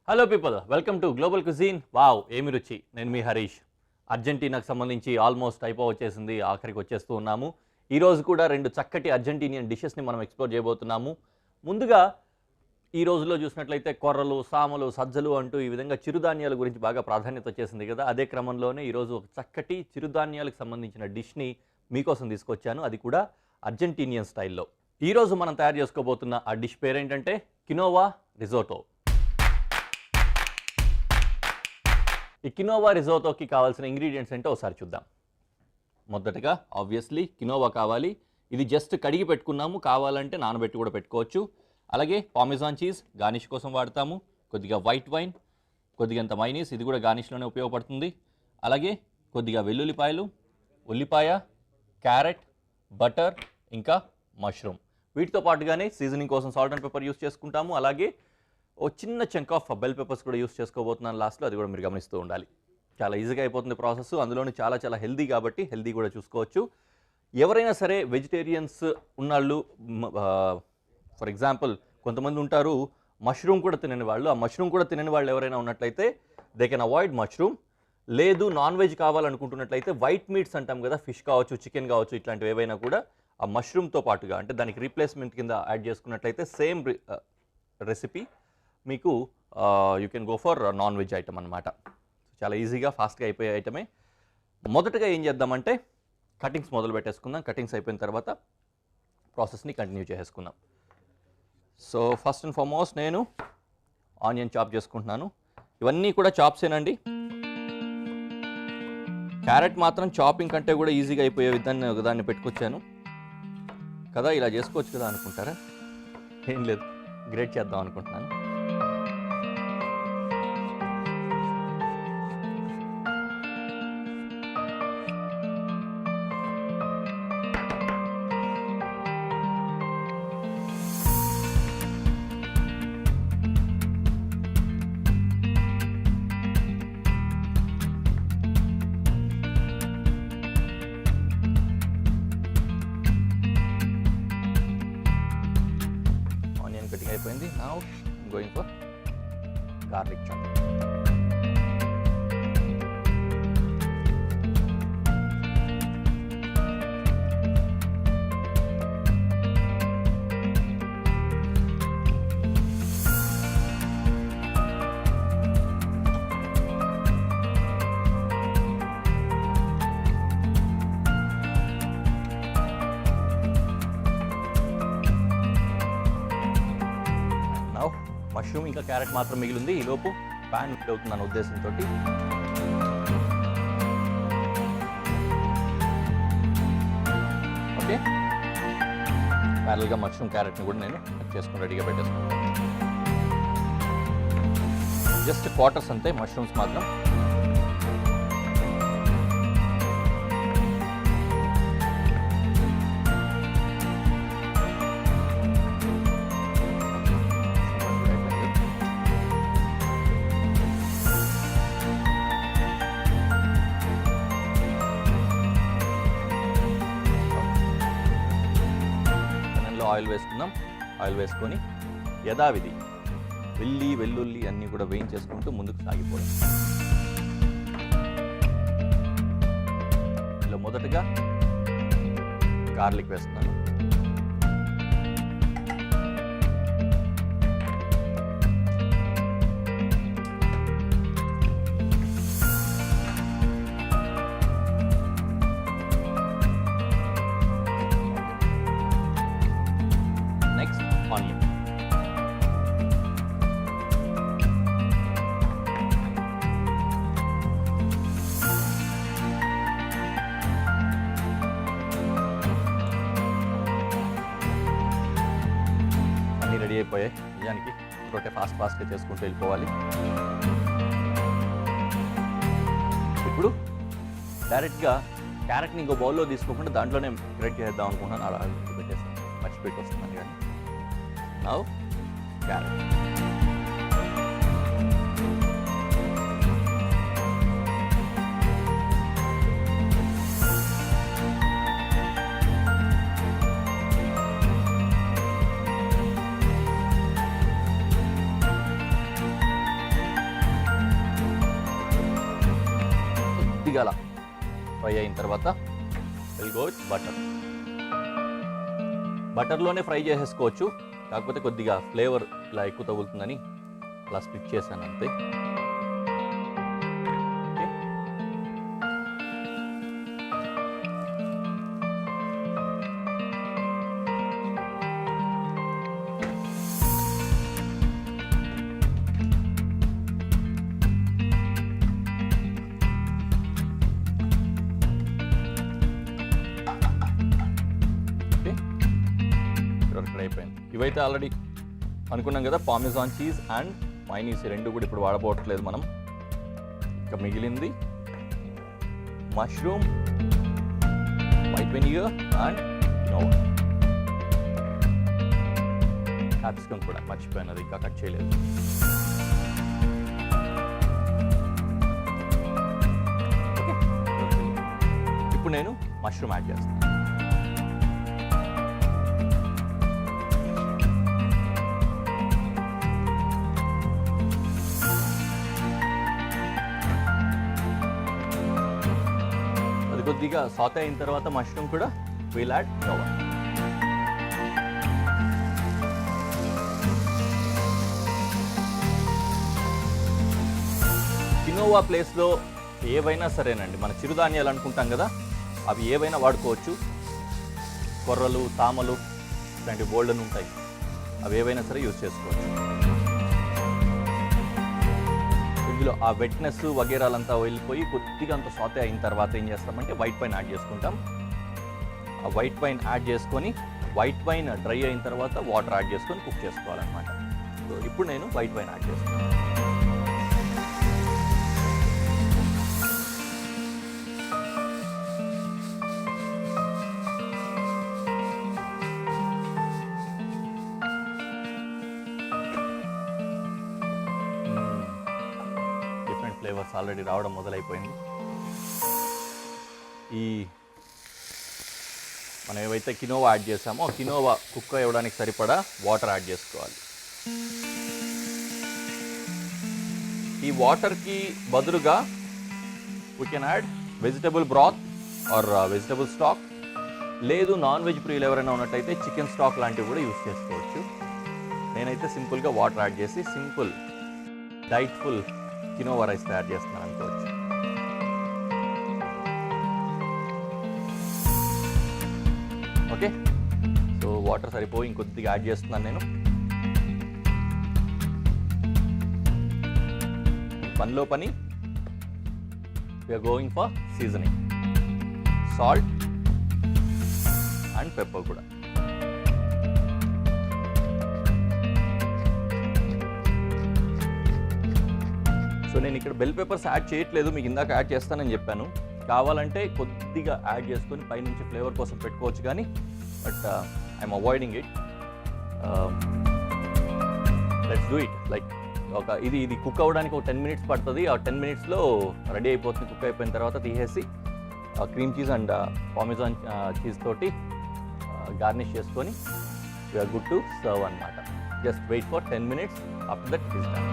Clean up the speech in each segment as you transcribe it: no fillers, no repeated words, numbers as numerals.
Hello people, welcome to global cuisine. Wow, ఏమి రుచి. నేను మీ హరీష్. అర్జెంటీనాకు సంబంధించి ఆల్మోస్ట్ వచ్చేసింది, ఆఖరికి వచ్చేస్తూ ఉన్నాము. ఈరోజు కూడా రెండు చక్కటి అర్జెంటీనియన్ డిషెస్ని మనం ఎక్స్ప్లోర్ చేయబోతున్నాము. ముందుగా ఈ రోజుల్లో చూసినట్లయితే కొర్రలు, సామలు, సజ్జలు అంటూ ఈ విధంగా చిరుధాన్యాల గురించి బాగా ప్రాధాన్యత వచ్చేసింది కదా. అదే క్రమంలోనే ఈరోజు ఒక చక్కటి చిరుధాన్యాలకు సంబంధించిన డిష్ని మీకోసం తీసుకొచ్చాను, అది కూడా అర్జెంటీనియన్ స్టైల్లో. ఈరోజు మనం తయారు చేసుకోబోతున్న ఆ డిష్ పేరేంటంటే కినోవా రిజోటో. ఈ కినోవా రిజోటోకి కావాల్సిన ఇంగ్రీడియంట్స్ ఏంటో ఒకసారి చూద్దాం. మొదటగా ఆబ్వియస్లీ కినోవా కావాలి. ఇది జస్ట్ కడిగి పెట్టుకున్నాము, కావాలంటే నానబెట్టి కూడా పెట్టుకోవచ్చు. అలాగే పార్మెజాన్ చీజ్ గార్నిష్ కోసం వాడతాము. కొద్దిగా వైట్ వైన్, కొద్దిగంత మైనీస్, ఇది కూడా గార్నిష్లోనే ఉపయోగపడుతుంది. అలాగే కొద్దిగా వెల్లుల్లిపాయలు, ఉల్లిపాయ, క్యారెట్, బటర్, ఇంకా మష్రూమ్. వీటితో పాటుగానే సీజనింగ్ కోసం సాల్ట్ అండ్ పెప్పర్ యూస్ చేసుకుంటాము. అలాగే ఓ చిన్న చంక్ ఆఫ్ బెల్ పెప్పర్స్ కూడా యూస్ చేసుకోబోతున్నాను లాస్ట్లో, అది కూడా మీరు గమనిస్తూ ఉండాలి. చాలా ఈజీగా అయిపోతుంది ప్రాసెస్, అందులోని చాలా చాలా హెల్దీ కాబట్టి హెల్దీ కూడా చూసుకోవచ్చు. ఎవరైనా సరే వెజిటేరియన్స్ ఉన్నాళ్ళు, ఫర్ ఎగ్జాంపుల్ కొంతమంది ఉంటారు మష్రూమ్ కూడా తినని వాళ్ళు. ఆ మష్రూమ్ కూడా తినని వాళ్ళు ఎవరైనా ఉన్నట్లయితే దే కెన్ అవాయిడ్ మష్రూమ్. లేదు నాన్ వెజ్ కావాలనుకుంటున్నట్లయితే వైట్ మీట్స్ అంటాం కదా, ఫిష్ కావచ్చు, చికెన్ కావచ్చు, ఇట్లాంటివి ఏవైనా కూడా ఆ మష్రూమ్తో పాటుగా అంటే దానికి రీప్లేస్మెంట్ కింద యాడ్ చేసుకున్నట్లయితే సేమ్ రెసిపీ మీకు you can go for non veg item అనమాట. చాలా ఈజీగా ఫాస్ట్గా అయిపోయే ఐటమే. మొదటగా ఏం చేద్దామంటే కటింగ్స్ మొదలు పెట్టేసుకుందాం. కటింగ్స్ అయిపోయిన తర్వాత ప్రాసెస్ని కంటిన్యూ చేసేసుకుందాం. సో ఫస్ట్ అండ్ ఫార్మోస్ట్ నేను ఆనియన్ చాప్ చేసుకుంటున్నాను. ఇవన్నీ కూడా చాప్సేనండి. క్యారెట్ మాత్రం చాపింగ్ కంటే కూడా ఈజీగా అయిపోయే విధాన్ని ఒకదాన్ని పెట్టుకొచ్చాను కదా. ఇలా చేసుకోవచ్చు కదా అనుకుంటారా? ఏం లేదు, గ్రేట్ చేద్దాం అనుకుంటున్నాను. కటింగ్ అయిపోయింది. Now going for garlic chop. Mushroom ఇంకా క్యారెట్ మాత్రం మిగిలింది. ఈలోపు ప్యాన్ హీట్ అవుతుందన్న ఉద్దేశంతో ఓకే ప్యారల్గా మష్రూమ్ క్యారెట్ని కూడా నేను కట్ చేసుకుని రెడీగా పెట్టేసుకున్నాను. జస్ట్ క్వార్టర్స్ అంతే, మష్రూమ్స్ మాత్రం. ఆయిల్ వేసుకుందాం. ఆయిల్ వేసుకొని యథావిధి వెల్లుల్లి అన్నీ కూడా వేయించేసుకుంటూ ముందుకు సాగిపోదాం. ఇలా మొదటగా గార్లిక్ వేస్తున్నాను. ఆనియన్, అన్నీ రెడీ అయిపోయాయి. నిజానికి ఒకటే ఫాస్ట్గా చేసుకుంటూ వెళ్ళిపోవాలి. ఇప్పుడు డైరెక్ట్గా క్యారెట్ని ఇంకో బౌల్లో తీసుకోకుండా దాంట్లోనే గ్రేట్ చేద్దాం అనుకుంటున్నాను. అలా పెట్టేస్తాను, మర్చిపెట్టి వస్తున్నాను. కానీ now carrot. ఫ్రై అయిన తర్వాత విల్ గో విత్ బటర్. బటర్లోనే ఫ్రై చేసేసుకోవచ్చు, కాకపోతే కొద్దిగా ఫ్లేవర్ ఇలా ఎక్కువ తగులుతుందని అలా స్ప్లిట్ చేశాను అంతే. అయిపోయింది. ఇవైతే ఆల్రెడీ అనుకున్నాం కదా, పార్మెజాన్ చీజ్ అండ్ మైనీస్ రెండు కూడా ఇప్పుడు వాడబోట్లేదు మనం. ఇంకా మిగిలింది mushroom, white vinegar and quinoa. Capsicum కూడా మర్చిపోయాను, అది ఇంకా కట్ చేయలేదు. ఇప్పుడు నేను మష్రూమ్ యాడ్ చేస్తాను. కొద్దిగా సాతే అయిన తర్వాత మష్రూమ్ కూడా విల్ యాడ్ కినోవా. కినోవా ప్లేస్లో ఏవైనా సరేనండి, మన చిరుధాన్యాలు అనుకుంటాం కదా, అవి ఏవైనా వాడుకోవచ్చు. కొర్రలు, తామలు ఇలాంటి బోల్డన్ ఉంటాయి, అవి ఏవైనా సరే యూజ్ చేసుకోవచ్చు. ఇందులో ఆ వెట్నెస్ వగేరాలంతా వెళ్ళిపోయి కొద్దిగా అంత సాతే అయిన తర్వాత ఏం చేస్తామంటే వైట్ వైన్ యాడ్ చేసుకుంటాం. ఆ వైట్ వైన్ యాడ్ చేసుకొని, వైట్ వైన్ డ్రై అయిన తర్వాత వాటర్ యాడ్ చేసుకొని కుక్ చేసుకోవాలన్నమాట. సో ఇప్పుడు నేను వైట్ వైన్ యాడ్ చేస్తాను. ఫ్లేవర్స్ ఆల్రెడీ రావడం మొదలైపోయింది. ఈ మనం ఏవైతే కినోవా యాడ్ చేసామో కినోవా కుక్ అవ్వడానికి సరిపడా వాటర్ యాడ్ చేసుకోవాలి. ఈ వాటర్కి బదులుగా we can add vegetable broth or vegetable stock, లేదు నాన్ వెజ్ ప్రియులు ఎవరైనా ఉన్నట్టయితే చికెన్ స్టాక్ లాంటివి కూడా యూజ్ చేసుకోవచ్చు. నేనైతే సింపుల్గా వాటర్ యాడ్ చేసి సింపుల్ డైట్ఫుల్ కినోవా రైస్ తయారు చేస్తున్నాను అనుకోవచ్చు. ఓకే, సో వాటర్ సరిపోయి ఇంకొద్దిగా యాడ్ చేస్తున్నాను నేను. పనిలో పని we are going for seasoning, salt and pepper కూడా. సో నేను ఇక్కడ బెల్ పెప్పర్స్ యాడ్ చేయట్లేదు, మీకు ఇందాక యాడ్ చేస్తానని చెప్పాను. కావాలంటే కొద్దిగా యాడ్ చేసుకొని పైనుంచి ఫ్లేవర్ కోసం పెట్టుకోవచ్చు, కానీ but I'm avoiding it. Let's do it like ఇది కుక్ అవ్వడానికి ఒక 10 minutes పడుతుంది. ఆ 10 minutesలో రెడీ అయిపోతుంది. కుక్ అయిపోయిన తర్వాత తీసేసి cream cheese and parmesan cheese తోటి గార్నిష్ చేసుకొని వీఆర్ గుడ్ టు సర్వ్ అనమాట. Just wait for 10 minutes, after that it is done.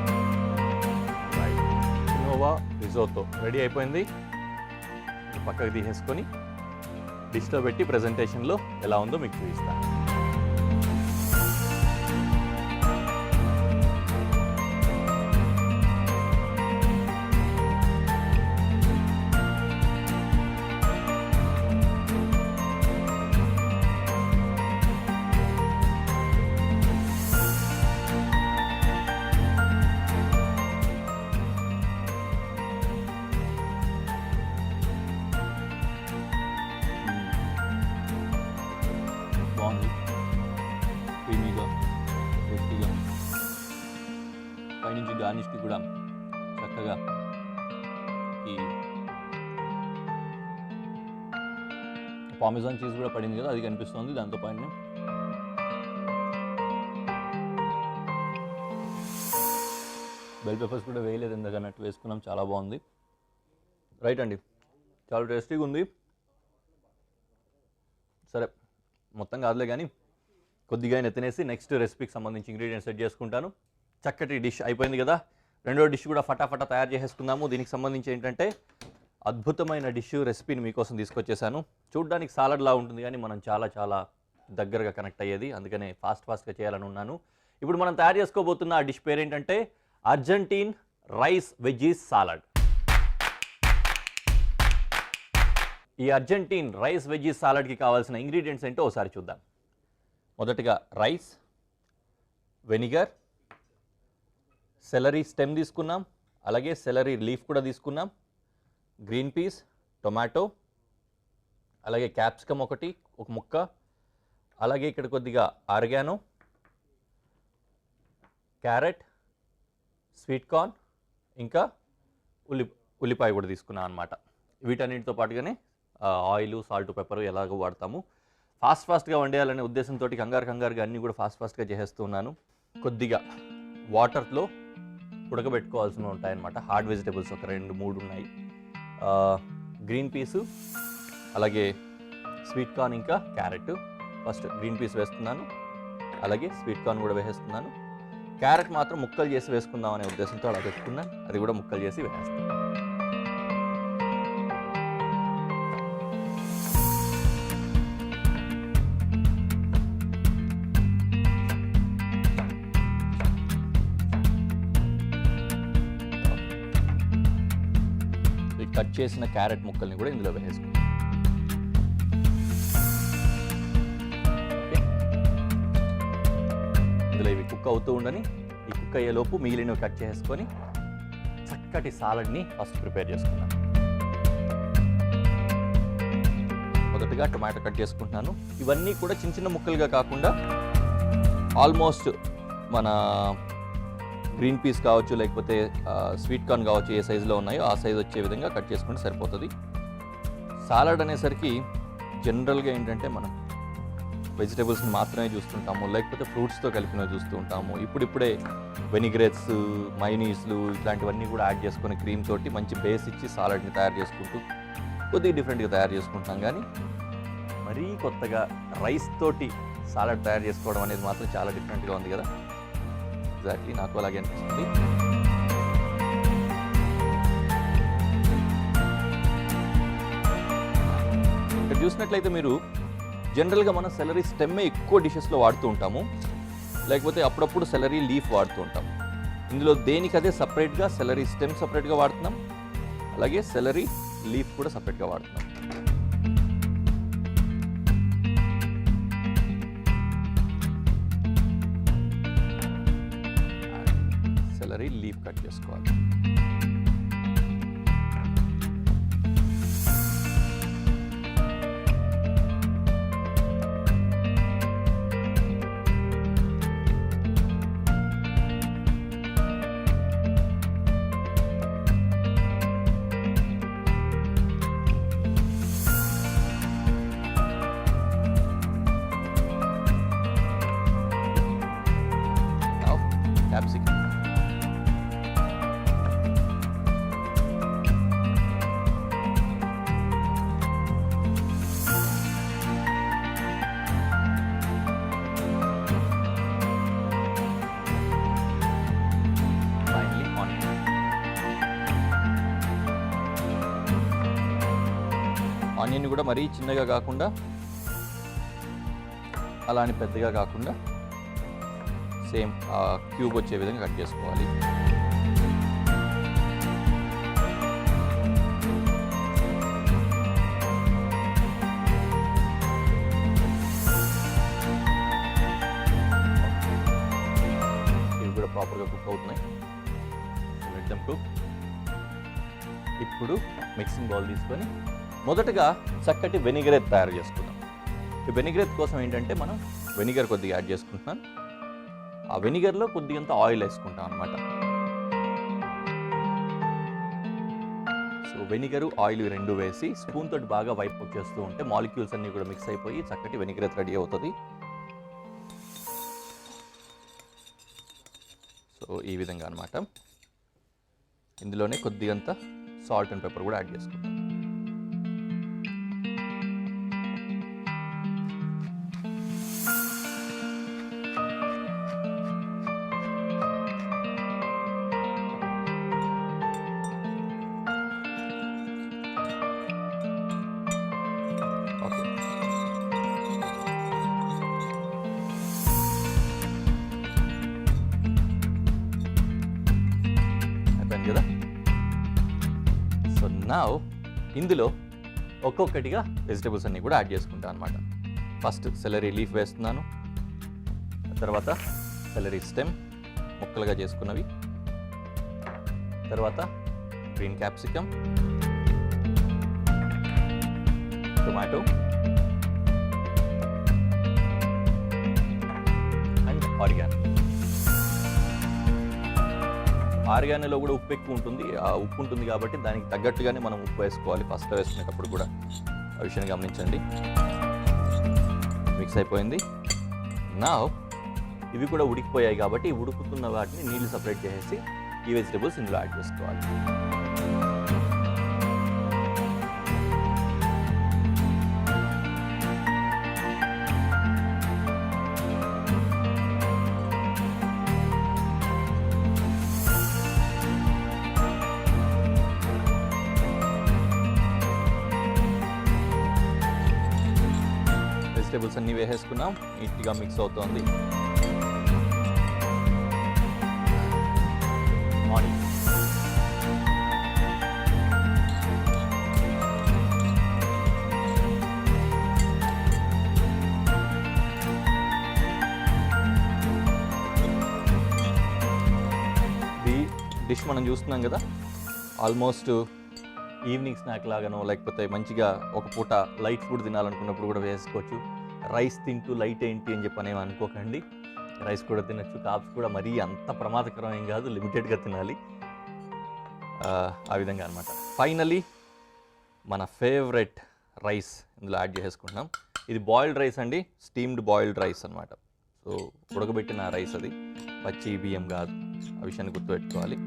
Quinoa risotto ready అయిపోయింది. పక్కకు తీసేసుకొని డిష్లో పెట్టి ప్రెజెంటేషన్లో ఎలా ఉందో మీకు చూపిస్తాను. బాగుంది, క్రీమీగా, టేస్టీగా. పైనుంచి గార్నిష్కి కూడా చక్కగా ఈ పార్మెజాన్ చీజ్ కూడా పడింది కదా, అది కనిపిస్తుంది. దాంతో పాటు బెల్ పెప్పర్స్ కూడా వేయలేదు, ఎందుకన్నట్టు వేసుకున్నాం. చాలా బాగుంది. రైట్ అండి, చాలా టేస్టీగా ఉంది. సరే, మొత్తం కాదులే కానీ కొద్దిగా తినేసి నెక్స్ట్ రెసిపీకి సంబంధించి ఇంగ్రీడియంట్స్ సెట్ చేసుకుంటాను. చక్కటి డిష్ అయిపోయింది కదా. రెండో డిష్ కూడా ఫటాఫటా తయారు చేసేసుకుందాము. దీనికి సంబంధించి ఏంటంటే అద్భుతమైన డిష్ రెసిపీని మీకోసం తీసుకొచ్చేసాను. చూడ్డానికి సాలడ్లా ఉంటుంది కానీ మనం చాలా చాలా దగ్గరగా కనెక్ట్ అయ్యేది, అందుకనే ఫాస్ట్గా చేయాలని ఉన్నాను. ఇప్పుడు మనం తయారు చేసుకోబోతున్న ఆ dish పేరేంటంటే Argentine rice veggies salad. ఈ అర్జెంటీన్ రైస్ వెజ్జీస్ సాలడ్కి కావాల్సిన ఇంగ్రీడియంట్స్ ఏంటో ఒకసారి చూద్దాం. మొదటగా రైస్, వెనిగర్, సెలరీ స్టెమ్ తీసుకున్నాం, అలాగే సెలరీ లీఫ్ కూడా తీసుకున్నాం, గ్రీన్ పీస్, టొమాటో, అలాగే క్యాప్సికమ్ ఒక ముక్క, అలాగే ఇక్కడ కొద్దిగా ఆర్గానో, క్యారెట్, స్వీట్ కార్న్, ఇంకా ఉల్లిపాయ కూడా తీసుకున్నాం అన్నమాట. వీటన్నిటితో పాటుగానే ఆయిల్, సాల్ట్, పెప్పర్ ఎలాగో వాడతాము. ఫాస్ట్గా వండేయాలనే ఉద్దేశంతో కంగారుగా అన్నీ కూడా ఫాస్ట్గా చేసేస్తున్నాను. కొద్దిగా వాటర్లో ఉడకబెట్టుకోవాల్సినవి ఉంటాయన్నమాట. హార్డ్ వెజిటేబుల్స్ ఒక 2-3 ఉన్నాయి. గ్రీన్ పీసు, అలాగే స్వీట్ కార్న్, ఇంకా క్యారెట్. ఫస్ట్ గ్రీన్ పీస్ వేస్తున్నాను, అలాగే స్వీట్ కార్న్ కూడా వేసేస్తున్నాను. క్యారెట్ మాత్రం ముక్కలు చేసి వేసుకుందాం అనే ఉద్దేశంతో అలా పెట్టుకున్నాను, అది కూడా ముక్కలు చేసి వేసేస్తాను. కట్ చేసిన క్యారెట్ ముక్కల్ని కూడా ఇందులో వేసుకుంటాం. ఇందులో ఇవి కుక్ అవుతూ ఉండని, ఈ కుక్ అయ్యేలోపు మిగిలినవి కట్ చేసుకొని చక్కటి సాలడ్ని ఫస్ట్ ప్రిపేర్ చేసుకుందాం. మొదటగా టొమాటో కట్ చేసుకుంటున్నాను. ఇవన్నీ కూడా చిన్న ముక్కలుగా కాకుండా ఆల్మోస్ట్ మన గ్రీన్ పీస్ కావచ్చు, లేకపోతే స్వీట్ కార్న్ కావచ్చు, ఏ సైజులో ఉన్నాయో ఆ సైజు వచ్చే విధంగా కట్ చేసుకుంటే సరిపోతుంది. సాలడ్ అనేసరికి జనరల్గా ఏంటంటే మనం వెజిటేబుల్స్ని మాత్రమే చూస్తుంటాము, లేకపోతే ఫ్రూట్స్తో కలిపినవి చూస్తూ ఉంటాము. ఇప్పుడిప్పుడే వెనిగ్రేట్స్, మైనీస్లు ఇట్లాంటివన్నీ కూడా యాడ్ చేసుకొని క్రీమ్ తోటి మంచి బేస్ ఇచ్చి సాలడ్ని తయారు చేసుకుంటూ కొద్దిగా డిఫరెంట్గా తయారు చేసుకుంటాం. కానీ మరీ కొత్తగా రైస్ తోటి సాలడ్ తయారు చేసుకోవడం అనేది మాత్రం చాలా డిఫరెంట్గా ఉంది కదా. ఎగ్జాక్ట్లీ నాకు అలాగే అనిపిస్తుంది. ఇక్కడ చూసినట్లయితే మీరు జనరల్గా మనం సెలరీ స్టెమ్మే ఎక్కువ డిషెస్లో వాడుతూ ఉంటాము, లేకపోతే అప్పుడప్పుడు సెలరీ లీఫ్ వాడుతూ ఉంటాం. ఇందులో దేనికి అదే సపరేట్గా సెలరీ స్టెమ్ సపరేట్గా వాడుతున్నాం, అలాగే సెలరీ లీఫ్ కూడా సపరేట్గా వాడుతున్నాం. సెలరీ లీఫ్ కట్ చేసుకోవాలి. క్యాప్సికమ్, ఆనియన్ కూడా మరీ చిన్నగా కాకుండా అలా అని పెద్దగా కాకుండా సేమ్ క్యూబ్ వచ్చే విధంగా కట్ చేసుకోవాలి. ఇవి కూడా ప్రాపర్గా కుక్ అవుతున్నాయి. Let them cook. ఇప్పుడు మిక్సింగ్ బౌల్ తీసుకొని మొదటగా చక్కటి వెనిగరేట్ తయారు చేసుకుందాం. ఈ వెనిగరేట్ కోసం ఏంటంటే మనం వెనిగర్ కొద్దిగా యాడ్ చేసుకుంటున్నాను. ఆ వెనిగర్లో కొద్దిగంత ఆయిల్ వేసుకుంటాం అన్నమాట. సో వెనిగరు, ఆయిల్ రెండు వేసి స్పూన్ తోటి బాగా వైప్ చేస్తూ ఉంటే మాలిక్యూల్స్ అన్నీ కూడా మిక్స్ అయిపోయి చక్కటి వెనిగరేట్ రెడీ అవుతుంది. సో ఈ విధంగా అన్నమాట. ఇందులోనే కొద్దిగంత సాల్ట్ అండ్ పెప్పర్ కూడా యాడ్ చేసుకుంటాం. నా ఇందులో ఒక్కొక్కటిగా వెజిటబుల్స్ అన్నీ కూడా యాడ్ చేసుకుంటాను అనమాట. ఫస్ట్ సెలరీ లీఫ్ వేస్తున్నాను, తర్వాత సెలరీ స్టెమ్ ముక్కలుగా చేసుకున్నవి, తర్వాత green capsicum, tomato and oregano. ఆరిగానోలో కూడా ఉప్పు ఎక్కువ ఉంటుంది, ఆ ఉప్పు ఉంటుంది కాబట్టి దానికి తగ్గట్టుగానే మనం ఉప్పు వేసుకోవాలి ఫస్ట్ వేసుకునేటప్పుడు కూడా. ఆ విషయాన్ని గమనించండి. మిక్స్ అయిపోయింది. నా ఇవి కూడా ఉడికిపోయాయి కాబట్టి ఉడుకుతున్న వాటిని నీళ్ళు సపరేట్ చేసేసి ఈ వెజిటబుల్స్ ఇందులో యాడ్ చేసుకోవాలి. వెజిటబుల్స్ అన్నీ వేసేసుకున్నాం, నీట్గా మిక్స్ అవుతోంది. ఆనియన్, ఈ డిష్ మనం చూస్తున్నాం కదా, ఆల్మోస్ట్ ఈవినింగ్ స్నాక్ లాగానో లేకపోతే మంచిగా ఒక పూట లైట్ ఫుడ్ తినాలనుకున్నప్పుడు కూడా వేసుకోవచ్చు. రైస్ తింటూ లైట్ ఏంటి అని చెప్పి అనేవి అనుకోకండి, రైస్ కూడా తినచ్చు. కాప్స్ కూడా మరీ అంత ప్రమాదకరం ఏం కాదు, లిమిటెడ్గా తినాలి. ఆ విధంగా అనమాట. ఫైనలీ మన ఫేవరెట్ రైస్ ఇందులో యాడ్ చేసుకుంటున్నాం. ఇది బాయిల్డ్ రైస్ అండి, స్టీమ్డ్ బాయిల్డ్ రైస్ అనమాట. సో ఉడకబెట్టిన రైస్, అది పచ్చి బియ్యం కాదు, ఆ విషయాన్ని గుర్తుపెట్టుకోవాలి.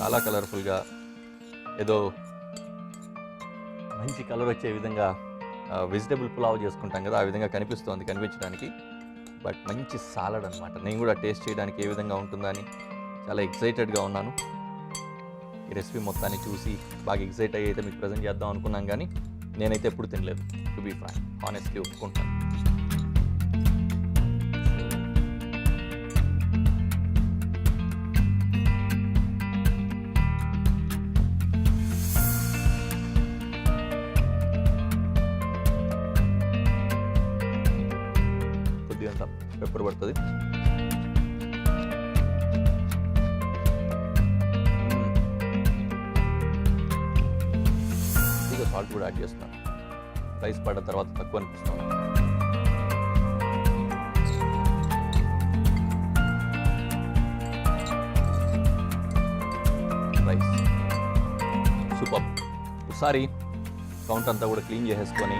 చాలా కలర్ఫుల్గా, ఏదో మంచి కలర్ వచ్చే విధంగా వెజిటబుల్ పులావ్ చేసుకుంటాం కదా, ఆ విధంగా కనిపించడానికి. బట్ మంచి సాలడ్ అనమాట. నేను కూడా టేస్ట్ చేయడానికి ఏ విధంగా ఉంటుందని చాలా ఎక్సైటెడ్గా ఉన్నాను. ఈ రెసిపీ మొత్తాన్ని చూసి బాగా ఎక్సైట్ అయ్యి అయితే మీకు ప్రజెంట్ చేద్దాం అనుకున్నాం, కానీ నేనైతే ఎప్పుడు తినలేదు. టు బీ ఫ్రాంక్, హానెస్ట్లీ ఒప్పుకుంటాను. కొద్దిగా పెప్పర్ పడుతుంది. కొద్దిగా సాల్ట్ కూడా యాడ్ చేస్తున్నాను, రైస్ పడిన తర్వాత తక్కువ అనిపిస్తుంది. Rice super. ఒకసారి కౌంటర్ అంతా కూడా క్లీన్ చేసేసుకొని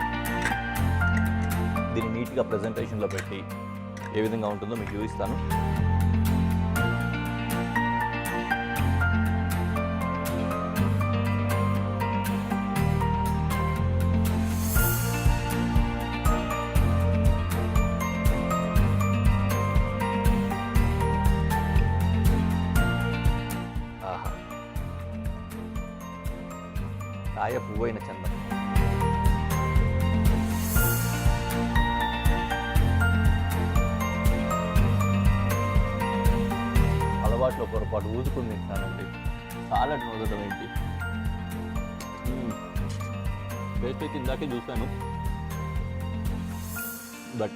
దీన్ని నీట్గా ప్రజెంటేషన్లో పెట్టి ఏ విధంగా ఉంటుందో మీకు చూపిస్తాను. ఆహా, కాయ పువ్వైన చందం. అలవాట్లో పొరపాటు ఊదుకుని తింటానండి, సాలడ్ ఊదడం ఏంటి. టేస్ట్ అయితే ఇందాకే చూశాను, బట్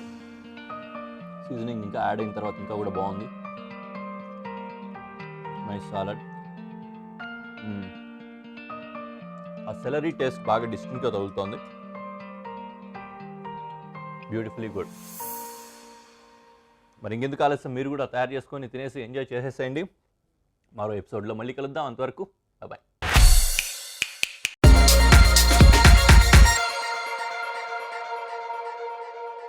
సీజనింగ్ ఇంకా యాడ్ అయిన తర్వాత ఇంకా కూడా బాగుంది. Nice salad. ఆ సెలరీ టేస్ట్ బాగా డిస్టింక్ట్గా తగులుతోంది. Beautifully good. మరి ఇంకెందుకు ఆలస్యం, మీరు కూడా తయారు చేసుకొని తినేసి ఎంజాయ్ చేసేసేయండి. మరో ఎపిసోడ్లో మళ్ళీ కలుద్దాం. అంతవరకు బాయ్.